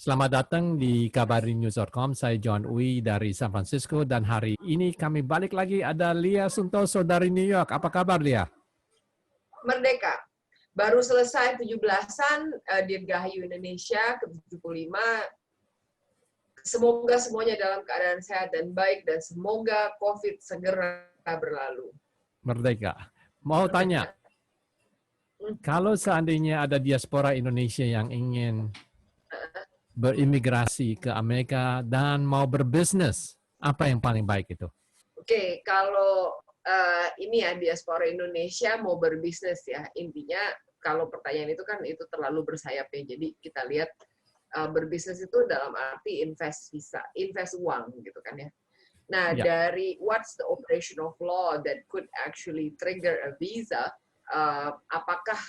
Selamat datang di kabarinews.com. Saya John Uy dari San Francisco dan hari ini kami balik lagi ada Lia Suntoso dari New York. Apa kabar, Lia? Merdeka. Baru selesai 17-an Dirgahayu Indonesia ke-75. Semoga semuanya dalam keadaan sehat dan baik dan semoga COVID segera berlalu. Merdeka. Mau tanya, kalau seandainya ada diaspora Indonesia yang ingin berimigrasi ke Amerika dan mau berbisnis, apa yang paling baik itu? Oke, kalau ini ya diaspora Indonesia mau berbisnis ya, intinya kalau pertanyaan itu kan itu terlalu bersayap ya. Jadi kita lihat berbisnis itu dalam arti invest uang gitu kan ya. Nah, Ya. dari what's the operation of law that could actually trigger a visa, apakah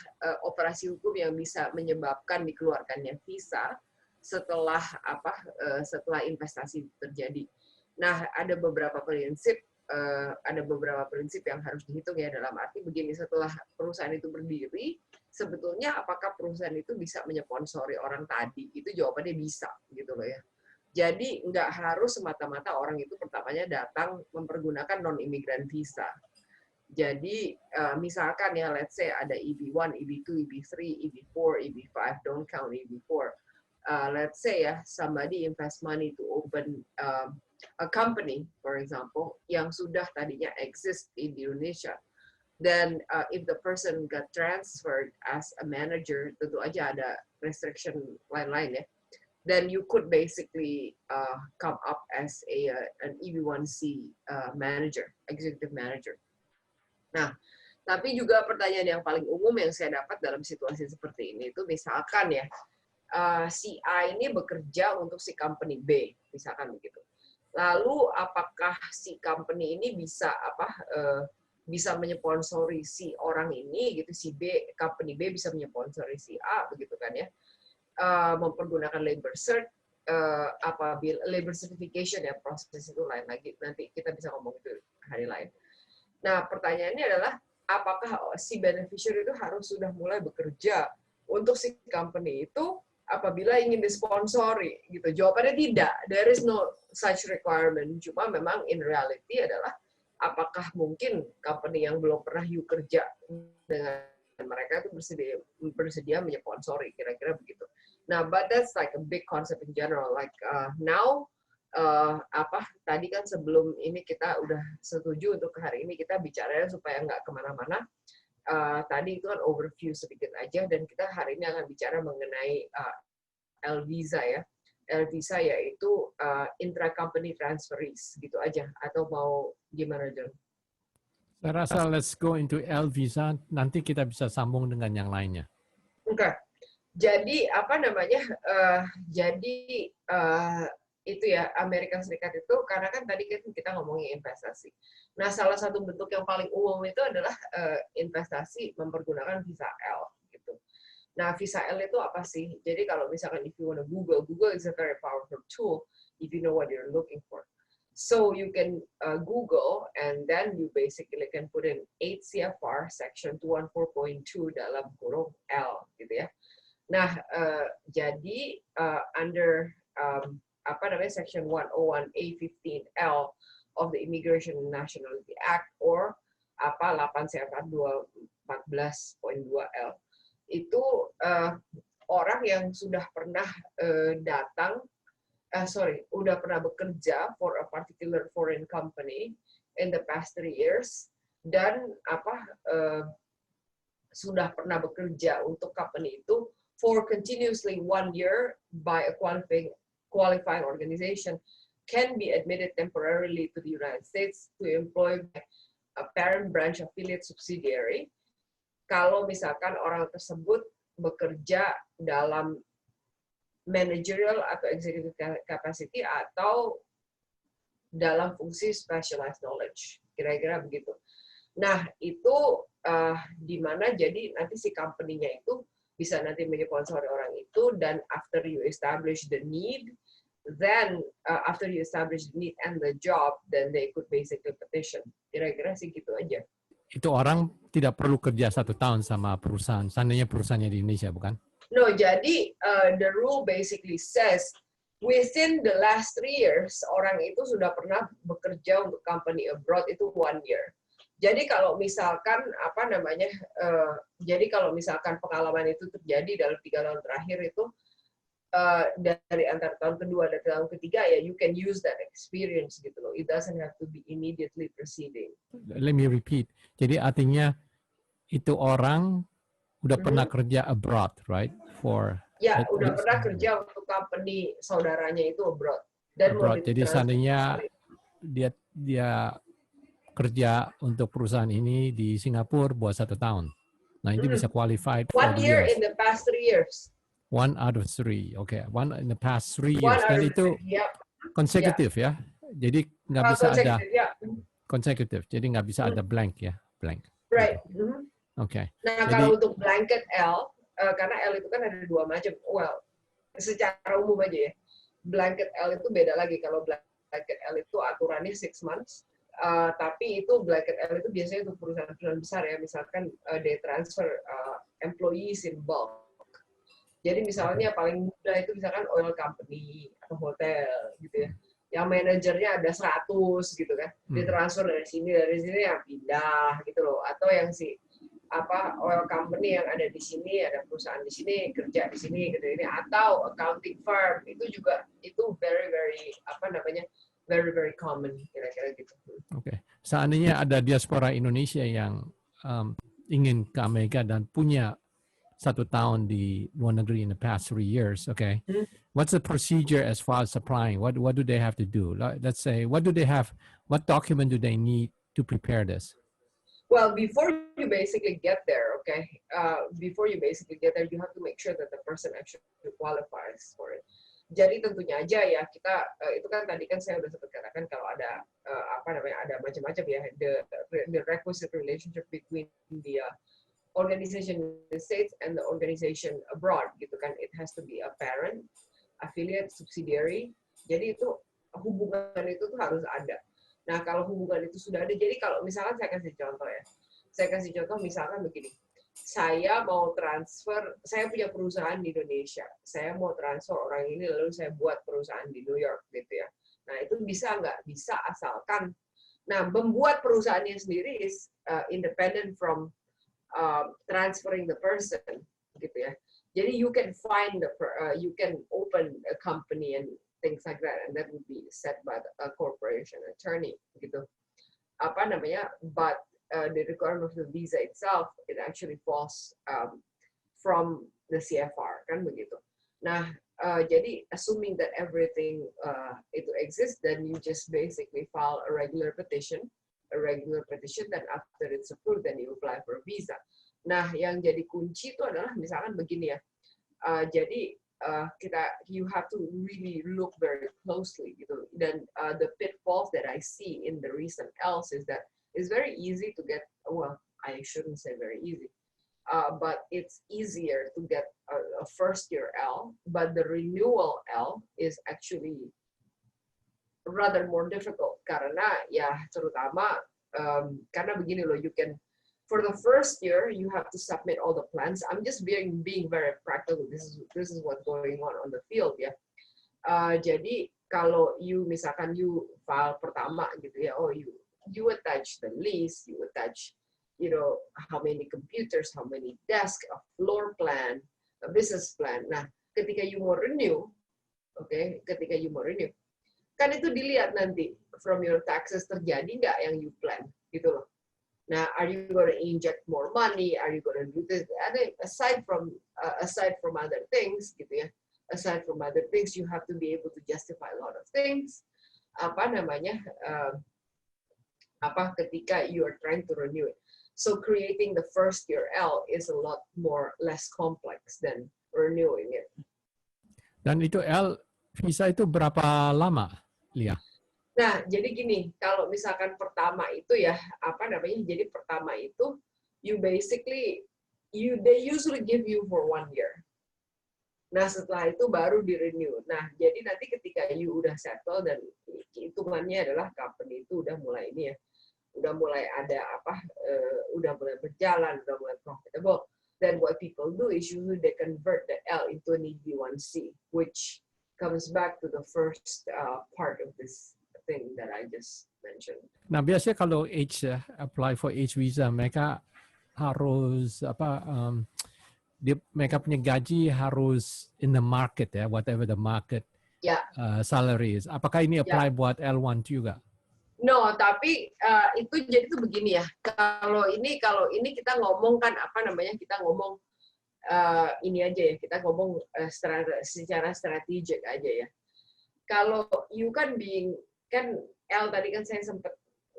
operasi hukum yang bisa menyebabkan dikeluarkannya visa setelah setelah investasi terjadi. Nah, ada beberapa prinsip yang harus dihitung ya, dalam arti begini, setelah perusahaan itu berdiri, sebetulnya apakah perusahaan itu bisa menyponsori orang tadi? Itu jawabannya bisa gitu loh ya. Jadi nggak harus semata-mata orang itu pertamanya datang mempergunakan non-imigran visa. Jadi misalkan ya, let's say ada EB1, EB2, EB3, EB4, EB5, don't count EB4. Let's say ya, somebody invest money to open a company, for example, yang sudah tadinya exist di Indonesia. Then if the person got transferred as a manager, tentu aja ada restriction lain-lain ya. Then you could basically come up as an EB1C manager, executive manager. Nah, tapi juga pertanyaan yang paling umum yang saya dapat dalam situasi seperti ini itu, misalkan ya, si A ini bekerja untuk si company B, misalkan begitu. Lalu apakah si company ini bisa bisa menyponsori si orang ini gitu, si B, company B bisa menyponsori si A begitu kan ya, mempergunakan labor apabila labor certification ya, proses itu lain lagi, nanti kita bisa ngomong itu hari lain. Nah, pertanyaannya adalah apakah si beneficiary itu harus sudah mulai bekerja untuk si company itu apabila ingin disponsori gitu? Jawabannya tidak. There is no such requirement. Cuma memang in reality adalah apakah mungkin company yang belum pernah you kerja dengan mereka itu bersedia menyponsori, kira-kira begitu. Nah, but that's like a big concept in general. Like now, tadi kan sebelum ini kita udah setuju untuk hari ini kita bicara supaya nggak kemana-mana. Tadi itu kan overview sedikit aja, dan kita hari ini akan bicara mengenai L-Visa ya. L-Visa yaitu intra-company transferees, gitu aja. Atau mau gimana, John? Saya rasa let's go into L-Visa, nanti kita bisa sambung dengan yang lainnya. Oke. Jadi, itu ya, Amerika Serikat itu, karena kan tadi kita ngomongin investasi. Nah, salah satu bentuk yang paling umum itu adalah investasi mempergunakan visa L. Gitu. Nah, visa L itu apa sih? Jadi kalau misalkan if you want to Google is a very powerful tool if you know what you're looking for. So you can Google and then you basically can put in 8 CFR section 214.2 dalam kurung L gitu ya. Nah, jadi under section 101A15L of the Immigration and Nationality Act or 8 CFR 214.2L itu orang yang sudah pernah udah pernah bekerja for a particular foreign company in the past 3 years dan sudah pernah bekerja untuk company itu for continuously 1 year by a qualifying organization can be admitted temporarily to the United States to employ a parent branch affiliate subsidiary. Kalau misalkan orang tersebut bekerja dalam managerial atau executive capacity atau dalam fungsi specialized knowledge, kira-kira begitu. Nah, itu di mana jadi nanti si company-nya itu bisa nanti menyponsori orang itu, dan after you establish the need, then after you establish the need and the job, then they could basically petition. Kira-kira sih gitu aja. Itu orang tidak perlu kerja 1 tahun sama perusahaan, seandainya perusahaannya di Indonesia, bukan? No, jadi the rule basically says within the last 3 years orang itu sudah pernah bekerja untuk company abroad itu 1 year. Jadi kalau misalkan apa namanya, jadi kalau misalkan pengalaman itu terjadi dalam 3 tahun terakhir itu dari antara tahun kedua dan tahun ketiga ya you can use that experience gitu loh. It doesn't have to be immediately preceding. Let me repeat. Jadi artinya itu orang udah pernah kerja abroad, right? For Ya, at udah least pernah kerja untuk company saudaranya itu abroad dan mau abroad. Jadi ditransfer. seandainya dia kerja untuk perusahaan ini di Singapura buat 1 tahun. Nah, itu bisa qualified for 1 the year years. in the past 3 years. 1 out of 3, okay. 1 in the past 3 One years. out Dan of itu 3, ya. konsekutif ya. Jadi nggak bisa ada Consecutive, ya. konsekutif. Jadi nggak bisa ada blank ya, blank. Right. Gitu. Oke. Nah, Jadi kalau untuk blanket L, karena L itu kan ada 2 macam. Well, secara umum aja ya. Blanket L itu beda lagi. Kalau blanket L itu aturannya 6 months. Tapi itu blanket L itu biasanya untuk perusahaan-perusahaan besar ya. Misalkan they transfer employees in bulk. Jadi misalnya paling mudah itu misalkan oil company atau hotel gitu ya. Yang manajernya ada 100 gitu kan. Ditransfer dari sini yang pindah gitu loh. Atau yang oil company yang ada di sini, ada perusahaan di sini, kerja di sini gitu ini, atau accounting firm itu juga itu very very common kira-kira gitu. Oke. Seandainya ada diaspora Indonesia yang ingin ke Amerika dan punya 1 tahun di luar negeri in the past 3 years, okay? What's the procedure as far as applying? What do they have to do? Let's say, what document do they need to prepare this? Well, before you basically get there, okay, you have to make sure that the person actually qualifies for it. Jadi tentunya aja ya kita itu kan tadi kan saya udah sempat katakan kalau ada ada macam-macam ya the requisite relationship between the organization in the States and the organization abroad gitu kan, it has to be a parent, affiliate, subsidiary. Jadi itu hubungan itu tuh harus ada. Nah, kalau hubungan itu sudah ada, jadi kalau misalkan saya kasih contoh misalkan begini, saya mau transfer, saya punya perusahaan di Indonesia, saya mau transfer orang ini lalu saya buat perusahaan di New York gitu ya. Nah, itu bisa nggak? Bisa asalkan, nah membuat perusahaannya sendiri is independent from transferring the person gitu ya. Jadi you can you can open a company and things like that, and that would be set by a corporation attorney gitu. But the requirement of the visa itself, it actually falls from the CFR kan begitu. Nah, jadi assuming that everything itu exists, then you just basically file a regular petition, then after it's approved, then you apply for a visa. Nah, yang jadi kunci itu adalah misalkan begini ya. Jadi you have to really look very closely gitu. Dan the pitfalls that I see in the recent Ls is that it's very easy to get, well, I shouldn't say very easy, but it's easier to get a first year L, but the renewal L is actually rather more difficult karena ya terutama karena begini loh, you can for the first year you have to submit all the plans. I'm just being very practical. This is what's going on the field ya. Jadi kalau misalkan you file pertama gitu ya, you attach the lease, you attach how many computers, how many desks, a floor plan, a business plan. Nah, ketika you mau renew, kan itu dilihat nanti from your taxes terjadi nggak yang you plan gitu loh. Nah, are you going to inject more money? Are you going to do this? Aside from other things, gitu ya. Aside from other things, you have to be able to justify a lot of things. Ketika you are trying to renew it. So creating the first year L is a lot less complex than renewing it. Dan itu L visa itu berapa lama, Lia? Nah, jadi gini, kalau misalkan pertama itu ya, jadi pertama itu, they usually give you for 1 year. Nah, setelah itu baru di-renew. Nah, jadi nanti ketika you udah settle dan hitungannya adalah company itu udah mulai ini ya, udah mulai ada udah mulai berjalan, udah mulai profitable. then what people do is usually they convert the L into an EB1C, which comes back to the first part of this thing that I just mentioned. Nah, biasanya kalau apply for H visa, mereka harus mereka punya gaji harus in the market ya, whatever the market Ya, salary is. Apakah ini ya. apply buat L1 juga? No, tapi itu jadi tuh begini ya. Kalau ini kita ngomong kan kita ngomong ini aja ya. Kita ngomong secara strategik aja ya. Kalau you kan L tadi kan saya sempat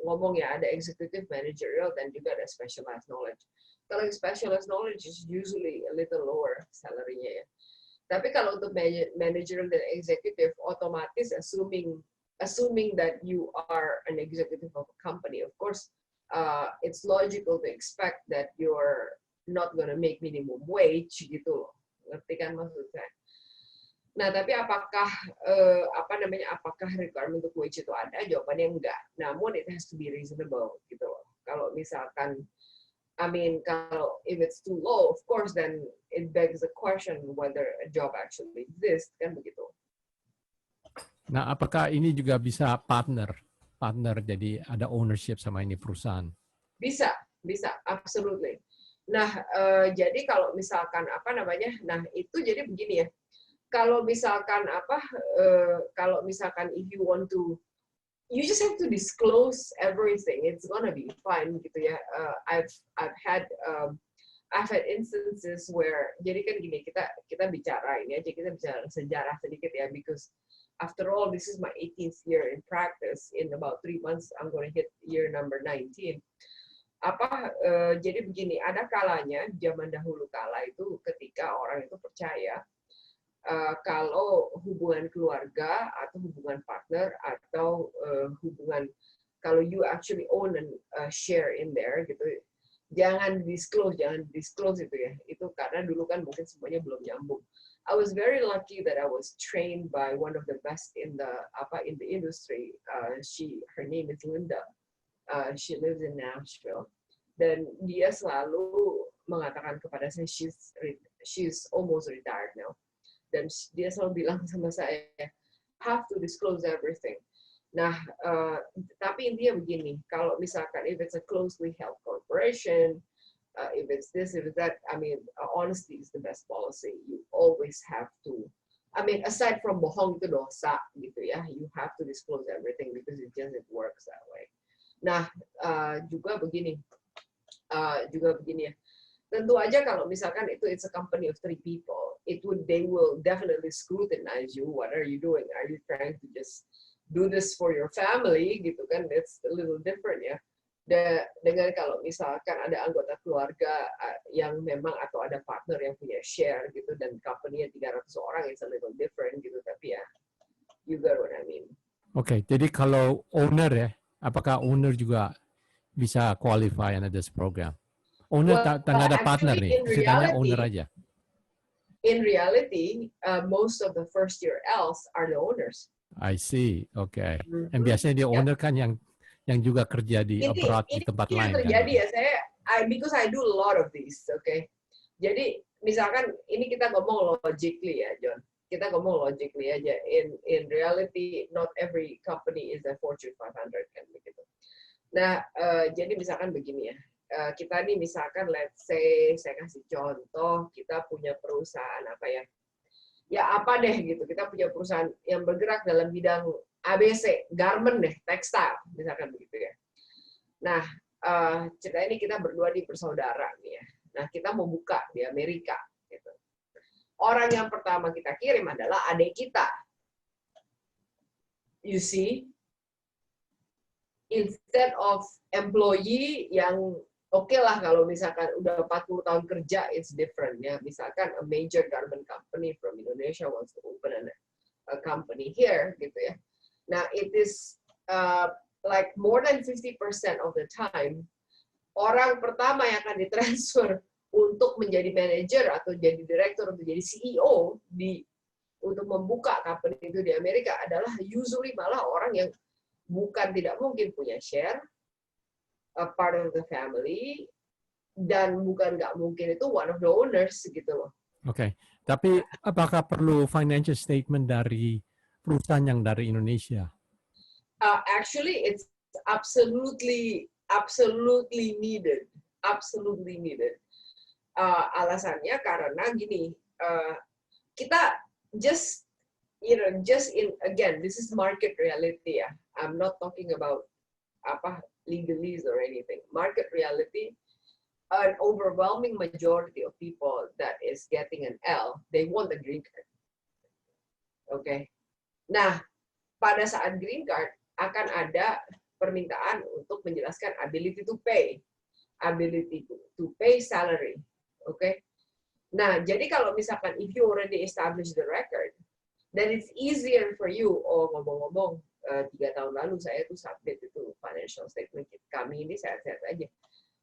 ngomong ya, ada executive, managerial, dan juga ada specialized knowledge. Kalau specialized knowledge is usually a little lower salary-nya ya. Tapi kalau untuk managerial dan executive, otomatis assuming that you are an executive of a company, of course, it's logical to expect that you're not gonna make minimum wage gitu loh. Ngerti kan maksud saya? Nah, tapi apakah requirement untuk wage itu ada? Jawabannya enggak. Namun it has to be reasonable gitu loh. Kalau misalkan kalau if it's too low, of course, then it begs the question whether a job actually exists, kan begitu. Nah, apakah ini juga bisa partner jadi ada ownership sama ini perusahaan? Bisa, absolutely. Nah, jadi kalau misalkan nah itu jadi begini ya. Kalau misalkan if you want to, you just have to disclose everything. It's gonna be fine gitu ya. I've had instances where, jadi kan gini, kita bicara ini aja, kita bicara sejarah sedikit ya, because after all, this is my 18th year in practice. In about 3 months, I'm going to hit year number 19. Jadi begini, ada kalanya, zaman dahulu kala itu, ketika orang itu percaya kalau hubungan keluarga atau hubungan partner atau kalau you actually own and share in there gitu, jangan disclose itu ya. Itu karena dulu kan mungkin semuanya belum nyambung. I was very lucky that I was trained by one of the best in the industry. Her name is Linda. She lives in Nashville. Dan dia selalu mengatakan kepada saya, she's almost retired now. Dan dia selalu bilang sama saya, have to disclose everything. Nah, tapi intinya begini, kalau misalkan if it's a closely held corporation, if it's this, if it's that, honesty is the best policy. You always have to, aside from bohong itu dosa gitu ya, you have to disclose everything because it works that way. Nah, juga begini ya. Tentu aja kalau misalkan it's a company of 3 people, they will definitely scrutinize you. What are you doing? Are you trying to just do this for your family gitu kan? It's a little different ya. Dengan kalau misalkan ada anggota keluarga yang memang atau ada partner yang punya share gitu dan company-nya 300 orang, it's a little different gitu, tapi ya you get what I mean. Oke, jadi kalau owner ya, apakah owner juga bisa qualify under this program? Owner tak ada partner nih, ceritanya owner aja. In reality, most of the first year Ls are the owners. I see, okay. And biasanya dia owner kan yang juga kerja di abroad di tempat lain kan. Terjadi ya, because I do a lot of these, okay. Jadi misalkan ini kita ngomong logically ya, John. Kita ngomong logically aja. In reality, not every company is a Fortune 500 kan begitu. Nah, jadi misalkan begini ya. Kita nih misalkan, let's say, saya kasih contoh, kita punya perusahaan apa deh gitu. Kita punya perusahaan yang bergerak dalam bidang ABC, garment deh, tekstil, misalkan begitu ya. Nah, cerita ini kita berdua di bersaudara nih ya. Nah, kita mau buka di Amerika. Gitu. Orang yang pertama kita kirim adalah adik kita. You see? Instead of employee yang oke lah kalau misalkan udah 40 tahun kerja, it's different ya. Misalkan a major garment company from Indonesia wants to open a company here gitu ya. Nah, it is like more than 50% of the time, orang pertama yang akan ditransfer untuk menjadi manager atau jadi direktur atau jadi CEO untuk membuka company itu di Amerika adalah usually malah orang yang bukan tidak mungkin punya share, a part of the family, dan bukan nggak mungkin itu one of the owners gitu loh. Oke. Tapi apakah perlu financial statement dari perusahaan yang dari Indonesia? Actually, it's absolutely needed, absolutely needed. Alasannya karena gini, kita just again, this is market reality ya. I'm not talking about apa legalese or anything. Market reality, an overwhelming majority of people that is getting an L, they want a green card. Okay. Nah, pada saat green card akan ada permintaan untuk menjelaskan ability to pay salary. Okay. Nah, jadi kalau misalkan if you already establish the record, then it's easier for you. Oh, ngomong-ngomong, 3 tahun lalu saya tuh submit itu financial statement kami ini sehat-sehat aja.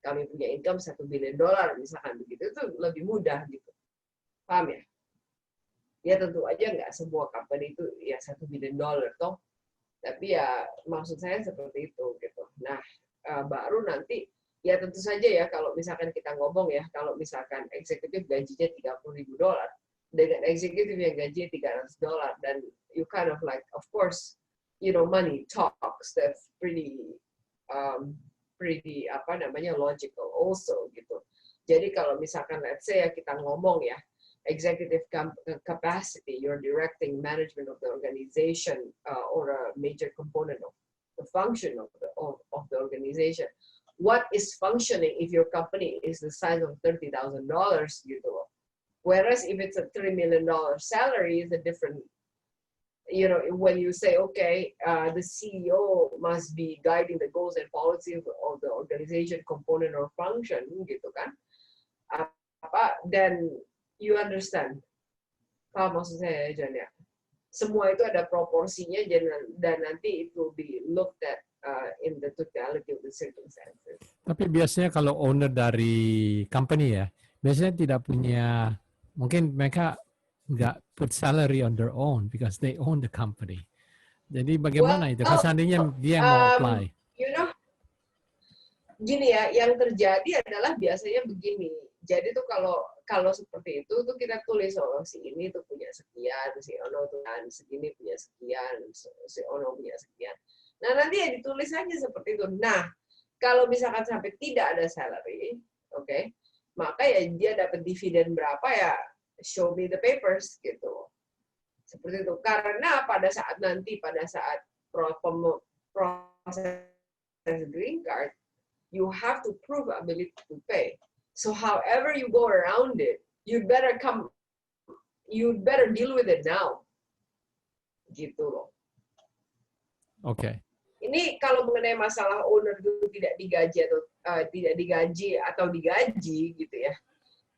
Kami punya income $1 billion misalkan begitu, itu lebih mudah gitu. Paham ya? Ya tentu aja nggak semua company itu ya $1 billion toh. Tapi ya maksud saya seperti itu gitu. Nah, baru nanti ya tentu saja ya kalau misalkan kita ngomong ya, kalau misalkan eksekutif gajinya $30.000 dengan eksekutif yang gajinya $300 dan you kind of like, of course, you know, money talks, that's pretty apa namanya logical also gitu. Jadi kalau misalkan let's say ya kita ngomong ya executive capacity, you're directing management of the organization or a major component of the function of the organization. What is functioning if your company is the size of $30,000 gitu loh. Whereas if it's a $3 million salary, is a different, you know, when you say, okay, the CEO must be guiding the goals and policies of the organization component or function, gitu kan. Dan you understand. Paham maksud saya, John, ya? Semua itu ada proporsinya dan nanti it will be looked at in the totality of the circumstances. Tapi biasanya kalau owner dari company ya, biasanya tidak punya, mungkin mereka nggak put salary on their own because they own the company. Jadi bagaimana itu? Kalau seandainya dia mau apply. You know, gini ya, yang terjadi adalah biasanya begini. Jadi tuh kalau seperti itu tuh kita tulis si ini tuh punya sekian, si Ono tuh kan segini punya sekian, si Ono punya sekian. Nah nanti ya ditulis aja seperti itu. Nah kalau misalkan sampai tidak ada salary, okay, maka ya dia dapat dividen berapa ya show me the papers gitu. Seperti itu. Karena pada saat proses green card, you have to prove ability to pay. So however you go around it, you'd better deal with it now. Gitu loh. Oke. Okay. Ini kalau mengenai masalah owner itu tidak digaji atau digaji gitu ya.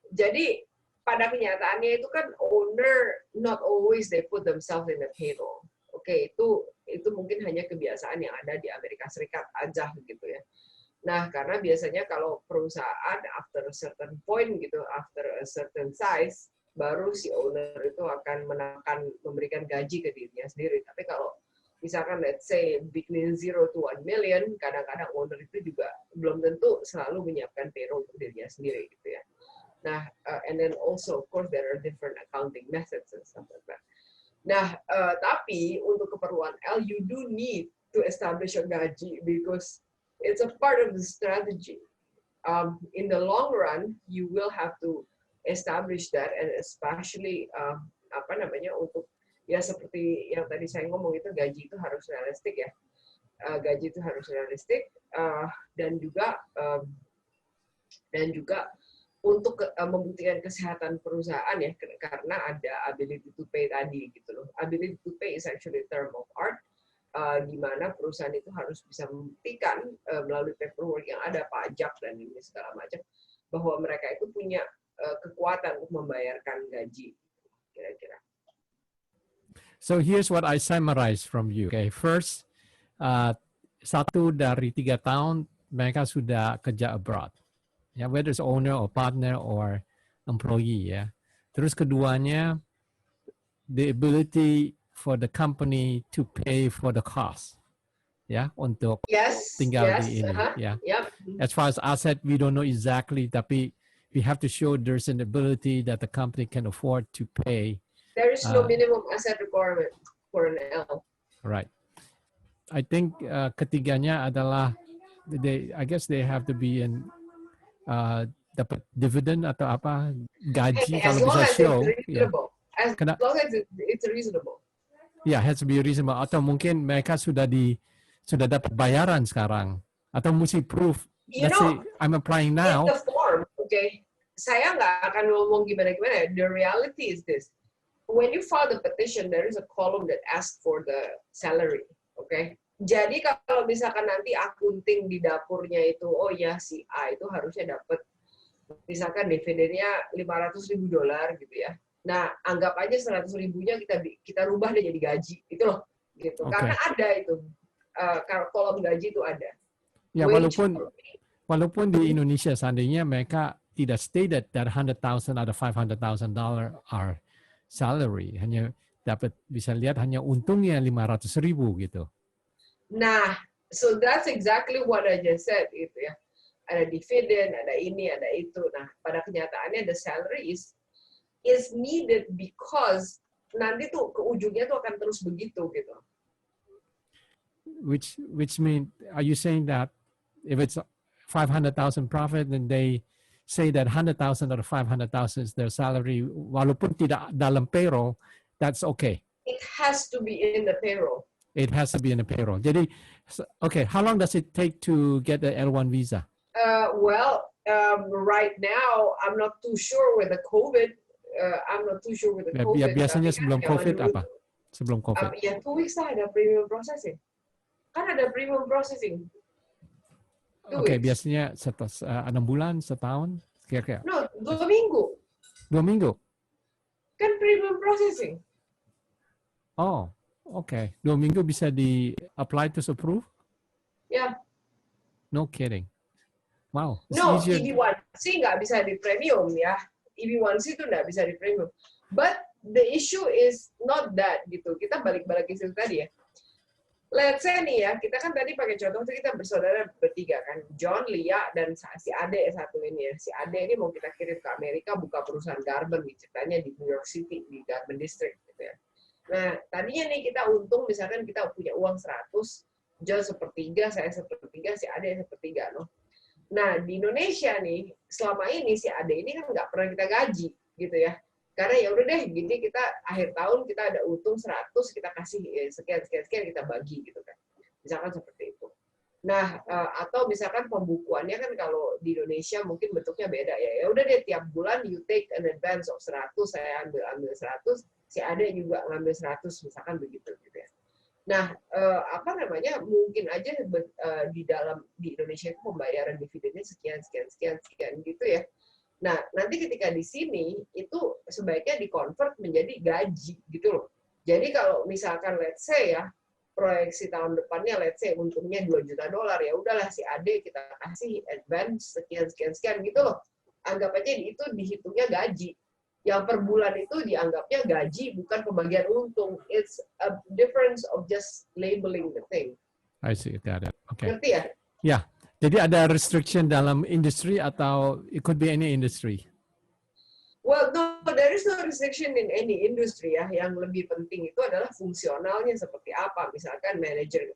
Jadi pada kenyataannya itu kan owner not always they put themselves in the payroll. Oke, itu mungkin hanya kebiasaan yang ada di Amerika Serikat aja gitu ya. Nah, karena biasanya kalau perusahaan after a certain point gitu, after a certain size, baru si owner itu akan memberikan gaji ke dirinya sendiri. Tapi kalau misalkan let's say between 0 to 1 million, kadang-kadang owner itu juga belum tentu selalu menyiapkan payroll untuk dirinya sendiri gitu ya. Nah, and then also of course there are different accounting methods and stuff like that. Nah, tapi untuk keperluan L, you do need to establish a gaji because it's a part of the strategy. In the long run, you will have to establish that, and especially untuk ya seperti yang tadi saya ngomong itu gaji itu harus realistik ya. Gaji itu harus realistik dan juga untuk membuktikan kesehatan perusahaan ya karena ada ability to pay tadi gitu loh. Ability to pay is actually a term of art. Di mana perusahaan itu harus bisa membuktikan melalui paperwork yang ada, pajak dan ini segala macam, bahwa mereka itu punya kekuatan untuk membayarkan gaji, kira-kira. So here's what I summarize from you. Okay, first, 1 dari 3 tahun mereka sudah kerja abroad, ya, whether it's owner or partner or employee, ya. Terus keduanya, the ability for the company to pay for the cost. ya untuk Yes, tinggal yes, di ini ya. yep. As far as asset, we don't know exactly, tapi we have to show there's an ability that the company can afford to pay. There is no minimum asset requirement for an L. Right. I think ketiganya adalah I guess they have to be in dapat dividend atau apa gaji As kalau long bisa as show it's ya. reasonable. As long as it's reasonable. Ya, has to be reasonable. Atau mungkin mereka sudah dapat bayaran sekarang atau mesti proof. You Let's say know, I'm applying in now. the form, okay, saya nggak akan ngomong gimana-gimana. The reality is this. When you file the petition, there is a column that asks for the salary, okay? Jadi kalau misalkan nanti akunting di dapurnya itu, oh ya si A itu harusnya dapat misalkan dividennya $500,000 gitu ya. Nah, anggap aja 100.000-nya kita rubah deh jadi gaji, gitu loh. Gitu. Okay. Karena ada itu, kolom gaji itu ada. Ya, walaupun di Indonesia seandainya mereka tidak stated that $100,000 atau $500,000 are salary, hanya dapat bisa lihat hanya untungnya 500.000 gitu. Nah, so that's exactly what I just said gitu ya. Ada dividen, ada ini, ada itu. Nah, pada kenyataannya the salary is needed because nanti tuh ke ujungnya tuh akan terus begitu gitu. Which mean, are you saying that if it's 500,000 profit, then they say that 100,000 or 500,000 is their salary, walaupun tidak dalam payroll, that's okay. It has to be in the payroll. It has to be in the payroll. Jadi, okay, how long does it take to get the L1 visa? Right now, I'm not too sure with the COVID. Ya, biasanya sebelum COVID apa? Sebelum COVID. Ya, 2 weeks lah ada premium processing. Kan ada premium processing. Oke, biasanya 6 bulan, setahun, kira-kira? No, 2 minggu. 2 minggu? Kan premium processing. Oh, oke. 2 minggu bisa di-apply to approve? Ya. No kidding. Wow. No, EB1C nggak bisa di premium ya. EB1C itu nggak bisa di premium. But the issue is not that gitu. Kita balik-balik ke situ tadi ya. Let's say nih ya, kita kan tadi pakai contoh itu kita bersaudara bertiga kan, John, Lia, dan si Ade satu ini ya. Si Ade ini mau kita kirim ke Amerika buka perusahaan garment, ceritanya di New York City, di Garment District gitu ya. Nah, tadinya nih kita untung misalkan kita punya uang 100, John sepertiga, saya sepertiga, si Ade sepertiga loh. Nah, di Indonesia nih, selama ini si Ade ini kan nggak pernah kita gaji gitu ya. Karena ya udah deh, gini kita akhir tahun kita ada untung 100, kita kasih sekian kita bagi gitu kan. Misalkan seperti itu. Nah, atau misalkan pembukuannya kan kalau di Indonesia mungkin bentuknya beda ya. Ya udah deh tiap bulan you take an advance of 100, saya ambil 100, si Ade juga ngambil 100 misalkan begitu gitu ya. Nah, mungkin aja di Indonesia itu pembayaran dividennya sekian gitu ya. Nah, nanti ketika di sini itu sebaiknya di-convert menjadi gaji gitu loh. Jadi kalau misalkan let's say ya, proyeksi tahun depannya let's say untungnya $2 juta, ya udahlah si Ade kita kasih advance sekian gitu loh. Anggap aja itu dihitungnya gaji. Yang per bulan itu dianggapnya gaji, bukan pembagian untung. It's a difference of just labeling the thing. I see, got it. Okay. Ngerti ya? Ya, jadi ada restriction dalam industri atau it could be any industry? Well, no, there is no restriction in any industry ya. Yang lebih penting itu adalah fungsionalnya seperti apa. Misalkan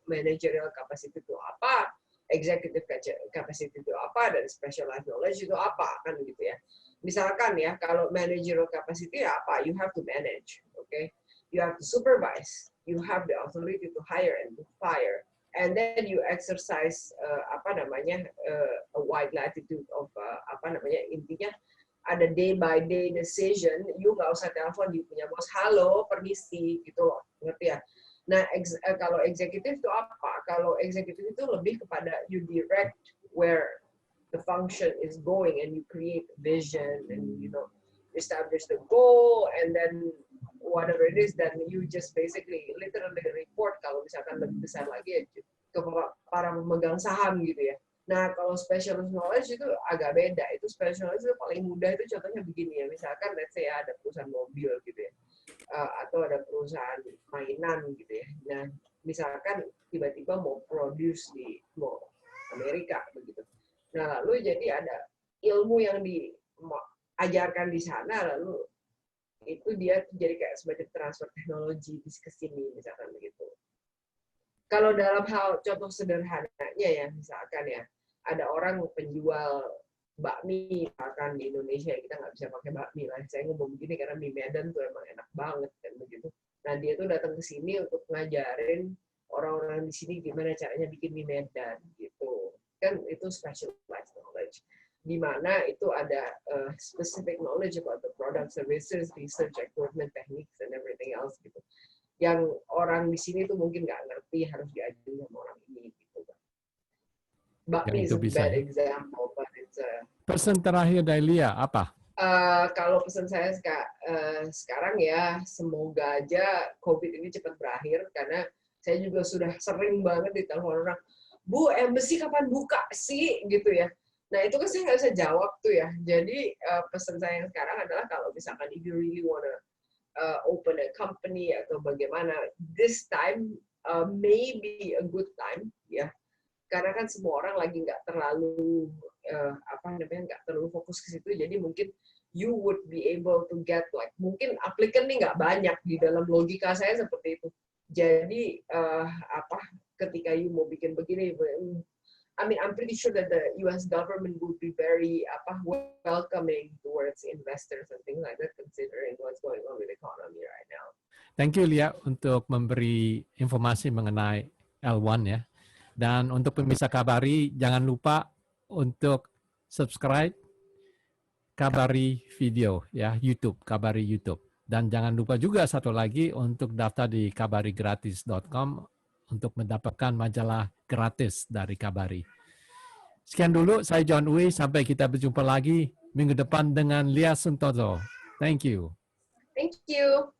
managerial capacity itu apa, executive capacity itu apa, dan specialized knowledge itu apa, kan gitu ya. Misalkan ya, kalau managerial capacity apa? You have to manage, okay? You have to supervise. You have the authority to hire and to fire. And then you exercise a wide latitude of intinya ada day by day decision. You nggak usah telepon you punya bos, halo, permisi, gitu loh, ngerti ya? Nah, kalau eksekutif itu apa? Kalau eksekutif itu lebih kepada you direct where the function is going and you create vision and establish the goal, and then whatever it is, then you just basically literally report kalau misalkan lebih besar lagi ke para pemegang saham gitu ya. Nah, kalau specialist knowledge itu agak beda. Itu specialist itu paling mudah itu contohnya begini ya. Misalkan let's say ada perusahaan mobil gitu ya. Atau ada perusahaan mainan gitu ya. Nah, misalkan tiba-tiba mau produce di Amerika begitu. Nah, lalu jadi ada ilmu yang diajarkan di sana, lalu itu dia jadi kayak semacam transfer teknologi ke sini, misalkan begitu. Kalau dalam hal contoh sederhananya ya, misalkan ya, ada orang penjual bakmi, misalkan di Indonesia kita nggak bisa pakai bakmi lah. Saya ngomong begini karena mie Medan tuh emang enak banget kan begitu. Nah dia tuh datang ke sini untuk ngajarin orang-orang di sini gimana caranya bikin mie Medan gitu. Kan itu specialized knowledge. Di mana itu ada specific knowledge about the product, services, research, equipment, techniques, and everything else gitu. Yang orang di sini tuh mungkin nggak ngerti, harus diajarin sama orang ini gitu. Bakmi is a bad example, but it's a... Pesan terakhir dari Lia apa? Kalau pesan saya sekarang ya, semoga aja COVID ini cepat berakhir, karena saya juga sudah sering banget ditelepon orang, Bu, embassy kapan buka sih? Gitu ya. Nah, itu kan saya nggak bisa jawab tuh ya. Jadi, pesan saya yang sekarang adalah kalau misalkan if you really wanna open a company atau bagaimana, this time maybe a good time, ya. Karena kan semua orang lagi nggak terlalu nggak terlalu fokus ke situ, jadi mungkin you would be able to get like mungkin applicant nih nggak banyak di dalam logika saya seperti itu. Jadi ketika you mau bikin begini, I mean I'm pretty sure that the US government would be very welcoming towards investors and things like that, considering what's going on with the economy right now. Thank you Lia untuk memberi informasi mengenai L1 ya. Dan untuk pemirsa Kabari, jangan lupa untuk subscribe Kabari Video ya, YouTube, Kabari YouTube. Dan jangan lupa juga satu lagi untuk daftar di kabarigratis.com untuk mendapatkan majalah gratis dari Kabari. Sekian dulu, saya John Uy. Sampai kita berjumpa lagi minggu depan dengan Lia Suntozo. Thank you. Thank you.